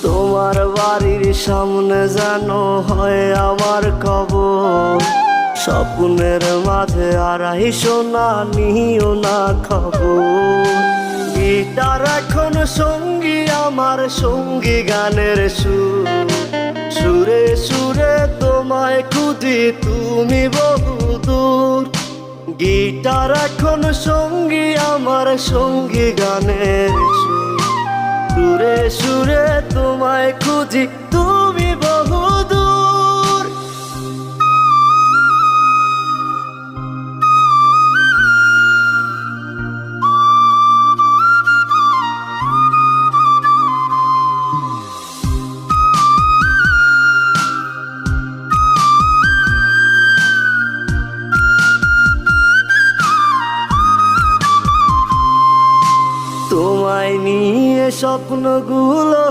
তোমার বাড়ির সামনে যেন হয় আমার কবর, স্বপ্নের মাঝে আড়াইশো না নিও না খবর। গিটার এখন সঙ্গী আমার, সঙ্গী গানের সুর, সুরে সুরে তোমায় খুঁজি তুমি বহুদূর। গিটার এখন সঙ্গী আমার, সঙ্গী গানের সুর, সুরে সুরে তোমায় খুঁজি তুমি বহুদূর। তোমায় নিয়ে স্বপ্নগুলো